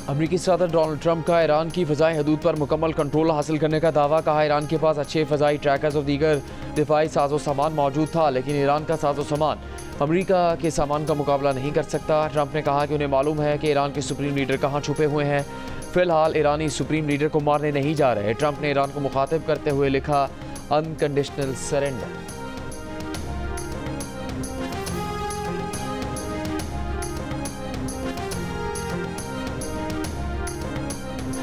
अमरीकी सदर Donald Trump का ईरान की फ़ज़ाई हदूद पर मुकम्मल कंट्रोल हासिल करने का दावा। कहा, ईरान के पास अच्छे फ़ज़ाई ट्रैकर्स और दीगर दिफाई साजो सामान मौजूद था, लेकिन ईरान का साजो सामान अमरीका के सामान का मुकाबला नहीं कर सकता। ट्रंप ने कहा कि उन्हें मालूम है कि ईरान के सुप्रीम लीडर कहाँ छुपे हुए हैं। फ़िलहाल ईरानी सुप्रीम लीडर को मारने नहीं जा रहे। ट्रंप ने ईरान को मुखातिब करते हुए लिखा, अनकंडीशनल सरेंडर।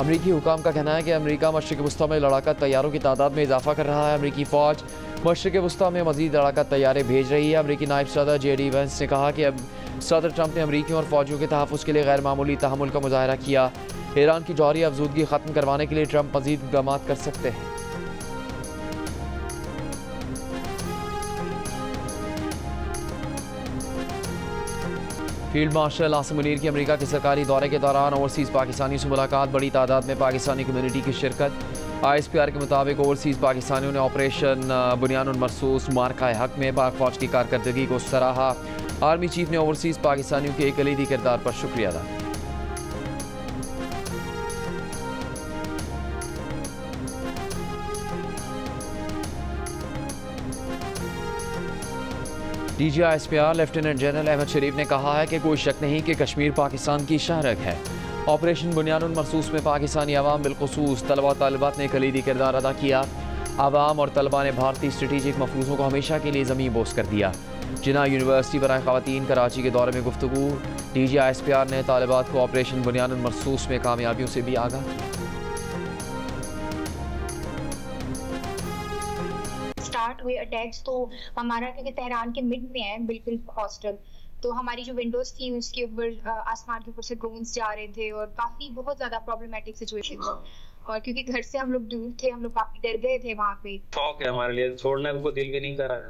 अमरीकी हुकाम का कहना है कि अमरीका मशरिक़ वस्ता में लड़ाका तैयारों की तादाद में इजाफा कर रहा है। अमरीकी फ़ौज मशरिक़ वस्ता में मज़ीद लड़ाका तैयारे भेज रही है। अमरीकी नायब सदर JD वेंस ने कहा कि अब सदर ट्रंप ने अमरीकियों और फ़ौजियों के तहफ़्फ़ुज़ के लिए गैर मामूली तहम्मुल का मुज़ाहरा किया। ईरान की जौहरी अफजूदगी ख़त्म करवाने के लिए ट्रंप मज़ीद इक़दामात कर सकते हैं। फील्ड मार्शल आसिम मुनीर की अमेरिका के सरकारी दौरे के दौरान ओवरसीज़ पाकिस्तानियों से मुलाकात। बड़ी तादाद में पाकिस्तानी कम्युनिटी की शिरकत। ISPR के मुताबिक ओवरसीज़ पाकिस्तानियों ने ऑपरेशन बुनियानुल मरसूस मार्का हक में पाक फ़ौज की कारकर्दगी को सराहा। आर्मी चीफ ने ओवरसीज़ पाकिस्तानियों के एक कलीदी किरदार पर शुक्रिया अदा किया। DG ISPR lieutenant general Ahmed Sharif ने कहा है कि कोई शक नहीं कि कश्मीर पाकिस्तान की शाहरग है। ऑपरेशन बुनियानुल मरसूस में पाकिस्तानी अवाम बिलखुसूस तलबा तालिबात ने कलीदी किरदार अदा किया। अवाम और तलबा ने भारतीय स्ट्रेटेजिक मफरूज़ों को हमेशा के लिए ज़मीन बोस कर दिया। जिन्ना यूनिवर्सिटी बराए ख़वातीन कराची के दौरे में गुफ्तगू। DG ISPR ने तालिबात को ऑपरेशन बुनियानुल मरसूस में कामयाबियों से भी आगाह किया। स्टार्ट हुए अटैक्स तो हमारा क्योंकि तेहरान के मिड में है बिल्कुल हॉस्टल, तो हमारी जो विंडोज थी उसके ऊपर आसमान के ऊपर से ड्रोन्स जा रहे थे और काफी बहुत ज्यादा प्रॉब्लमेटिक सिचुएशन थी। और क्योंकि घर से हम लोग दूर थे, हम लोग काफी डर गए थे वहाँ पे। शौक है हमारे लिए, छोड़ने को दिल भी नहीं कर रहा है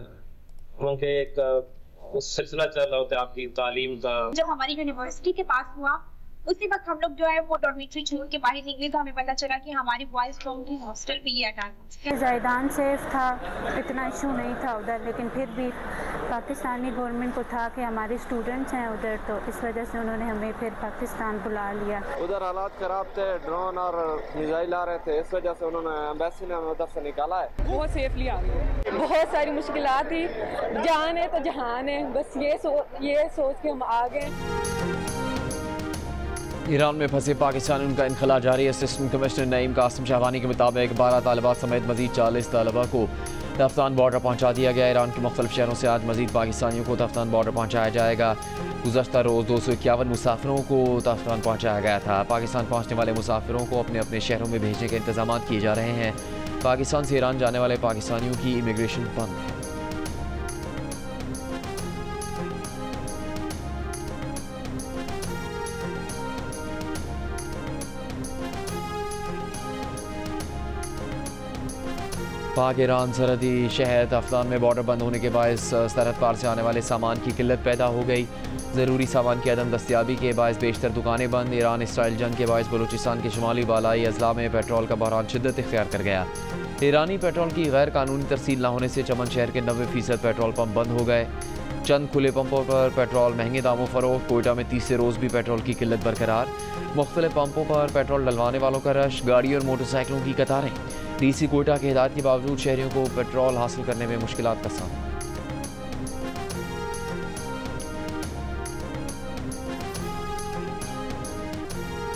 क्योंकि एक सिलसिला चल रहा होता है आपकी तालीम का। जब हमारी यूनिवर्सिटी के पास हुआ उसी वक्त हम लोग जो है वो डॉर्मेट्री छोड़ के बाहर निकले तो हमें पता चला कि हमारी बॉयज लोगों की हॉस्टल पे ही अटैक। ज़ायदान सेफ था, इतना इशू नहीं था उधर, लेकिन फिर भी पाकिस्तानी गवर्नमेंट को था कि हमारे स्टूडेंट्स हैं उधर, तो इस वजह से उन्होंने हमें फिर पाकिस्तान बुला लिया। उधर हालात खराब थे, ड्रोन और मिसाइल आ रहे थे, इस वजह से उन्होंने एम्बेसी ने हमें उधर से निकाला है। बहुत सेफली आ गए। बहुत सारी मुश्किलात थी, जान है तो जहान है, बस ये सोच के हम आ गए। ईरान में फंसे पाकिस्तानियों का इनखला जारी। असिस्टेंट कमिश्नर नईम कासिम शाहवानी के मुताबिक 12 तालिबात समेत मजीद 40 तालिबा को तफ्तान बॉर्डर पहुँचा दिया गया। ईरान के मुख्तलिफ शहरों से आज मजीद पाकिस्तानियों को तफ्तान बॉर्डर पहुँचाया जाएगा। गुज़श्ता रोज़ 251 मुसाफिरों को तफ्तान पहुँचाया गया था। पाकिस्तान पहुँचने वाले मुसाफिरों को अपने अपने शहरों में भेजने के इंतजाम किए जा रहे हैं। पाकिस्तान से ईरान जाने वाले पाकिस्तानियों की इमिग्रेशन बंद है। पाक ईरान सरहदी शहर अफगान में बॉर्डर बंद होने के बायस सरहद पार से आने वाले सामान की किल्लत पैदा हो गई। ज़रूरी सामान की अदम दस्तियाबी के बायस बेशतर दुकानें बंद। ईरान इसराइल जंग के बायस बलूचिस्तान के शुमाली बालाई अजला में पेट्रोल का बहरान शिद्दत इख्तियार कर गया। ईरानी पेट्रोल की गैर कानूनी तरसील न होने से चमन शहर के 90% पेट्रोल पंप बंद हो गए। चंद खुले पंपों पर पेट्रोल महंगे दामों फरोख्त। कोयटा में तीसरे रोज़ भी पेट्रोल की किल्लत बरकरार। मुख्तलिफ पंपों पर पेट्रोल डलवाने वालों का रश, गाड़ी और मोटरसाइकिलों की कतारें। DC कोयटा की हिदायत के बावजूद शहरियों को पेट्रोल हासिल करने में मुश्किलात का सामना।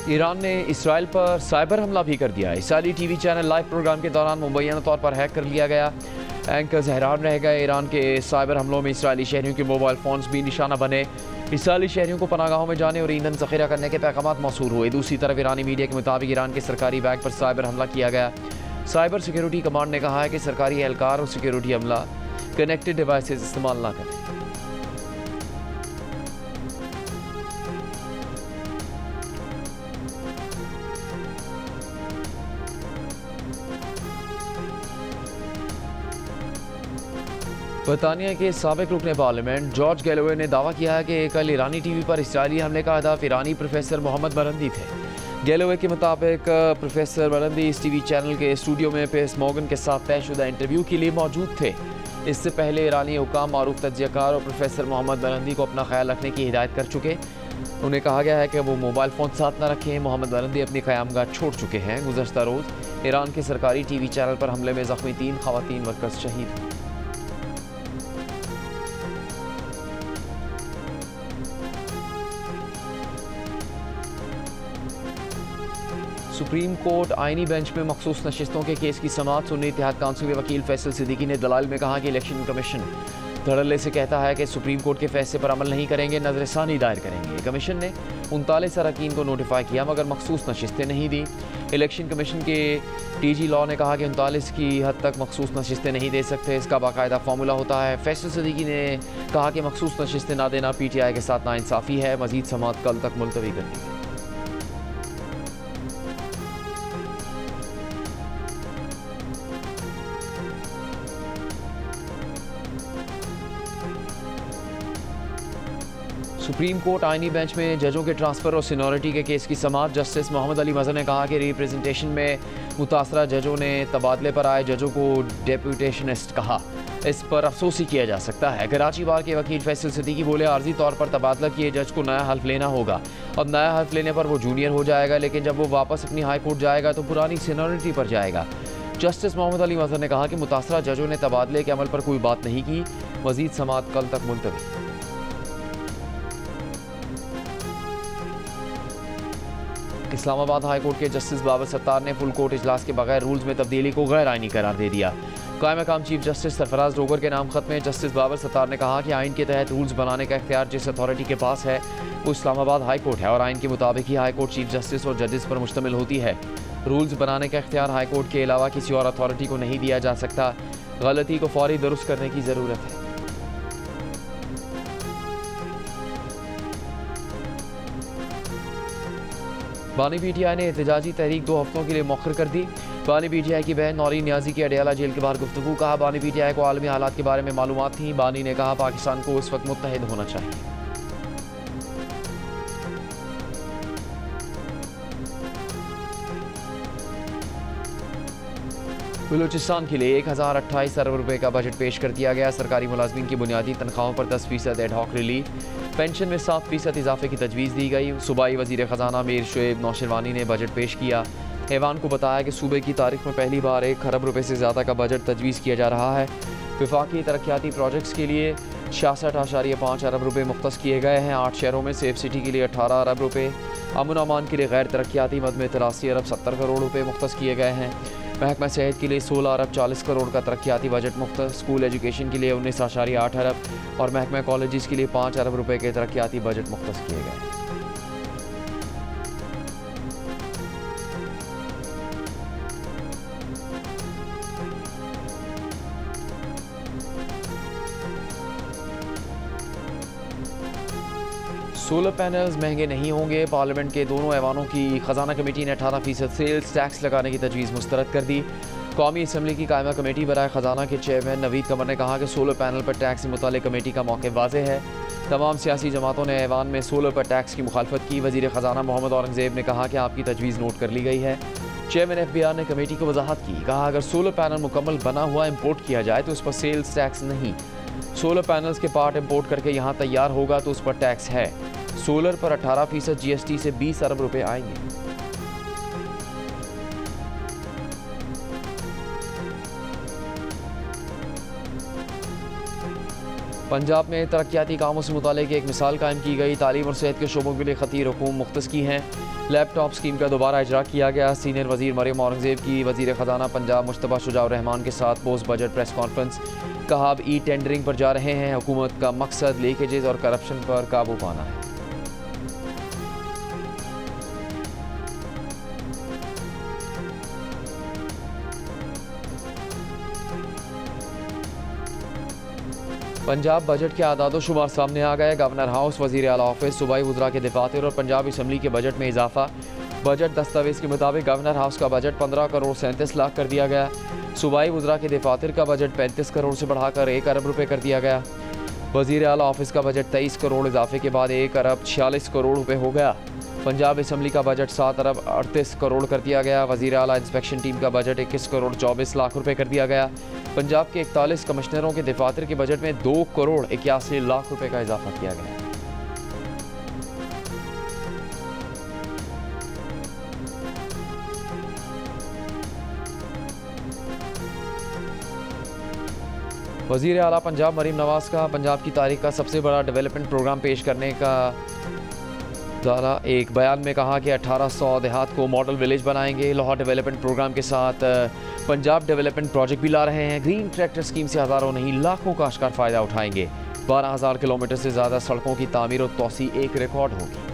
ईरान ने इसराइल पर साइबर हमला भी कर दिया। Israeli TV channel live program के दौरान मुबैना तौर पर हैक कर लिया गया। एंकर्स हैरान रह गए। ईरान के साइबर हमलों में इसराइली शहरियों के मोबाइल फ़ोन्स भी निशाना बने। इसराइली शहरियों को पनागाहों में जाने और ईंधन ज़ख़ीरा करने के पैगाम मौसूल हुए। दूसरी तरफ ईरानी मीडिया के मुताबिक ईरान के सरकारी बैंक पर साइबर हमला किया गया। साइबर सिक्योरिटी कमांड ने कहा है कि सरकारी एहलकार और सिक्योरिटी अमला कनेक्टेड डिवाइसेस इस्तेमाल ना करें। बरतानिया के साबिक रुकने पार्लियामेंट जॉर्ज गैलोवे ने दावा किया है कि कल ईरानी TV पर इसराइली हमले का हदफ ईरानी प्रोफेसर मोहम्मद मरंदी थे। गैलोवे के मुताबिक प्रोफेसर मरंदी इस TV चैनल के स्टूडियो में पेस मॉर्गन के साथ तयशुदा इंटरव्यू के लिए मौजूद थे। इससे पहले ईरानी हुकाम मारूफ तज्जियाकार और प्रोफेसर मोहम्मद मरंदी को अपना ख्याल रखने की हिदायत कर चुके। उन्हें कहा गया है कि वो मोबाइल फ़ोन साथ न रखें। मोहम्मद बरंदी अपनी क़यामगाह छोड़ चुके हैं। गुज़श्ता रोज़ ईरान के सरकारी टीवी चैनल पर हमले में ज़ख्मी 3 ख़वातीन वर्कर्स शहीद हुए। सुप्रीम कोर्ट आईनी बेंच में मखसूस नशिस्तों के केस की समाअत सुन्नी इत्तेहाद काउंसिल के वकील फैसल सिद्दीकी ने दलाइल में कहा कि इलेक्शन कमीशन धड़ल्ले से कहता है कि सुप्रीम कोर्ट के फैसले पर अमल नहीं करेंगे, नजरसानी दायर करेंगे। कमीशन ने 39 अरकान को नोटिफाई किया मगर मखसूस नशिस्तें नहीं दी। इलेक्शन कमीशन के TG लॉ ने कहा कि 39 की हद तक मखसूस नशिस्तें नहीं दे सकते, इसका बाकायदा फार्मूला होता है। फैसल सिद्दीकी ने कहा कि मखसूस नशिस्तें ना देना PTI के साथ नाइंसाफ़ी है। मजीद समाअत कल तक मुलतवी कर दी गई। सुप्रीम कोर्ट आईनी बेंच में जजों के ट्रांसफ़र और सीनियरिटी के केस की समाअत। जस्टिस मोहम्मद अली मज़हर ने कहा कि रिप्रेजेंटेशन में मुतासरा जजों ने तबादले पर आए जजों को डेप्यूटेशनिस्ट कहा, इस पर अफसोस ही किया जा सकता है। कराची बार के वकील फैसल सिद्दीकी बोले, आर्जी तौर पर तबादला किए जज को नया हल्फ लेना होगा। अब नया हल्फ लेने पर वो जूनियर हो जाएगा, लेकिन जब वो वापस अपनी हाई कोर्ट जाएगा तो पुरानी सीनियरिटी पर जाएगा। जस्टिस मोहम्मद अली मज़हर ने कहा कि मुतासरा जजों ने तबादले के अमल पर कोई बात नहीं की। मज़ीद समाअत कल तक मुलतवी। इस्लामाबाद हाई कोर्ट के जस्टिस बाबर सत्तार ने फुल कोर्ट इजलास के बगैर रूल्स में तब्दीली को गैर आइनी करार दे दिया। कायम मकाम चीफ जस्टिस सरफराज डोगर के नाम खत में जस्टिस बाबर सत्तार ने कहा कि आइन के तहत रूल्स बनाने का इख्तियार जिस अथॉरिटी के पास है वो इस्लामाबाद हाई कोर्ट है और आइन के मुताबिक ही हाई कोर्ट चीफ जस्टिस और जजेस पर मुश्तमिल होती है। रूल्स बनाने का इख्तियार हाई कोर्ट के अलावा किसी और अथॉरिटी को नहीं दिया जा सकता। गलती को फौरी दुरुस्त करने की ज़रूरत है। बानी PTI ने एहतजाजी तहरीक 2 हफ्तों के लिए मौखर कर दी। बानी PTI की बहन नौरीन नियाजी की अडियाला जेल के बाहर गुफ्तगू। कहा, बानी PTI को आलमी हालात के बारे में मालूमात थी। बानी ने कहा, पाकिस्तान को इस वक्त मुत्तहिद होना चाहिए। बलूचिस्तान के लिए 1028 अरब रुपए का बजट पेश कर दिया गया। सरकारी मुलाजमीन की बुनियादी तनख्वाहों पर 10% एडहॉक रिलीफ, पेंशन में 7% इजाफे की तजवीज़ दी गई। सूबाई वज़ीर ख़जाना मीर शुएब नौशरवानी ने बजट पेश किया। ऐवान को बताया कि सूबे की तारीख में पहली बार 1 खरब रुपए से ज़्यादा का बजट तजवीज़ किया जा रहा है। वफाकी तरक्याती प्रोजेक्ट्स के लिए 66.5 अरब रुपए मुख्तस किए गए हैं। 8 शहरों में सेफ सिटी के लिए 18 अरब रुपए, अमन अमान के लिए गैर तरक्याती मद में 83 अरब 70 करोड़ रुपए मुख्तस किए गए हैं। महकमा सेहत के लिए 16 अरब 40 करोड़ का तरक्याती बजट मुख्तस, स्कूल एजुकेशन के लिए 19.8 अरब और महकमा कॉलेजेस के लिए 5 अरब रुपए के तरक्याती बजट मुख्तस किए गए। सोलर पैनल्स महंगे नहीं होंगे। पार्लियामेंट के दोनों ऐवानों की खजाना कमेटी ने 18% सेल्स टैक्स लगाने की तजवीज़ मुस्तरद कर दी। कौमी असम्बली की कायमा कमेटी बराए खजाना के चेयरमैन नवीद कमर ने कहा कि सोलर पैनल पर टैक्स से मुताल्लिक़ कमेटी का मौक़िफ़ वाज़ेह है। तमाम सियासी जमातों ने ऐवान में सोलर पर टैक्स की मुखालफत की। वज़ीर ख़जाना मोहम्मद औरंगज़ेब ने कहा कि आपकी तजवीज़ नोट कर ली गई है। चेयरमैन FBR ने कमेटी को वजाहत की। कहा, अगर सोलर पैनल मुकम्मल बना हुआ इम्पोर्ट किया जाए तो उस पर सेल्स टैक्स नहीं, सोलर पैनल्स के पार्ट इम्पोर्ट करके यहाँ तैयार होगा तो उस पर टैक्स है। सोलर पर 18% GST से 20 अरब रुपए आएंगे। पंजाब में तरक्याती कामों से मुतालिक एक मिसाल कायम की गई। तालीम और सेहत के शोबों के लिए खतीर हुकूम मुख्तस की हैं। लैपटॉप स्कीम का दोबारा इजरा किया गया। सीनियर वजीर मरियम औरंगज़ेब की वजीर ख़जाना पंजाब मुश्तबा शुजाउर रहमान के साथ पोस्ट बजट प्रेस कॉन्फ्रेंस। कहा, अब टेंडरिंग पर जा रहे हैं। हुकूमत का मकसद लीकेजेस और करप्शन पर काबू पाना है। पंजाब बजट के आदाद शुमार सामने आ गए। गवर्नर हाउस, वज़ीर आला ऑफिस, सूबाई वज़रा के दफातर और पंजाब असम्बली के बजट में इजाफा। बजट दस्तावेज़ के मुताबिक गवर्नर हाउस का बजट 15 करोड़ 37 लाख कर दिया गया। सूबाई वज़रा के दफातर का बजट 35 करोड़ से बढ़ाकर 1 अरब रुपये कर दिया गया। वज़ीर आला ऑफिस का बजट 23 करोड़ इजाफे के बाद 1 अरब 46 करोड़ रुपये हो गया। पंजाब असम्बली का बजट 7 अरब 38 करोड़ कर दिया गया। वज़ीर आला इंस्पेक्शन टीम का बजट 21 करोड़ 24 लाख रुपये कर दिया गया। पंजाब के 41 कमिश्नरों के दफातर के बजट में 2 करोड़ 81 लाख रुपये का इजाफा किया गया। वज़ीर आला पंजाब मरीम नवाज़ का पंजाब की तारीख का सबसे बड़ा डेवलपमेंट प्रोग्राम पेश करने का दावा। एक बयान में कहा कि 1800 देहात को मॉडल विलेज बनाएंगे। लाहौर डेवलपमेंट प्रोग्राम के साथ पंजाब डेवलपमेंट प्रोजेक्ट भी ला रहे हैं। ग्रीन ट्रैक्टर स्कीम से हज़ारों नहीं लाखों काश्तकार फ़ायदा उठाएंगे। 12,000 किलोमीटर से ज़्यादा सड़कों की तामीर और तोसी एक रिकॉर्ड होगी।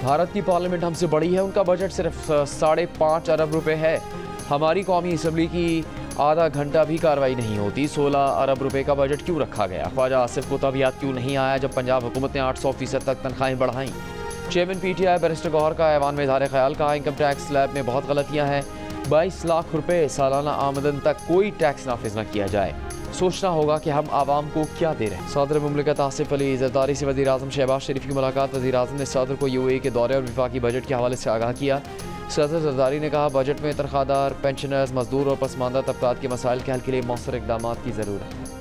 भारत की पार्लियामेंट हमसे बड़ी है, उनका बजट सिर्फ 5.5 अरब रुपए है। हमारी कौमी असम्बली की आधा घंटा भी कार्रवाई नहीं होती। 16 अरब रुपए का बजट क्यों रखा गया? ख्वाजा आसिफ को तब याद क्यों नहीं आया जब पंजाब हुकूमत ने 800% तक तनख्वाहें बढ़ाईं? चेयरमैन PTI बैरिस्टर गौहर का ऐवान में इज़हार ख्याल। कहा इनकम टैक्स स्लैब में बहुत गलतियाँ हैं। 22 लाख रुपए सालाना आमदन तक कोई टैक्स नाफिज न किया जाए। सोचना होगा कि हम आवाम को क्या दे रहे हैं। सदर मुमलिकत आसिफ अली ज़रदारी से वज़ीर आज़म शहबाज शरीफ की मुलाकात। वज़ीर आज़म ने सदर को UAE के दौरे और वफाकी बजट के हवाले से आगाह किया। सदर ज़रदारी ने कहा बजट में तनख्वाहदार, पेंशनर्स, मजदूर और पसमानदा तबकात के मसाइल के हल के लिए मौसर इक़दामात की ज़रूरत है।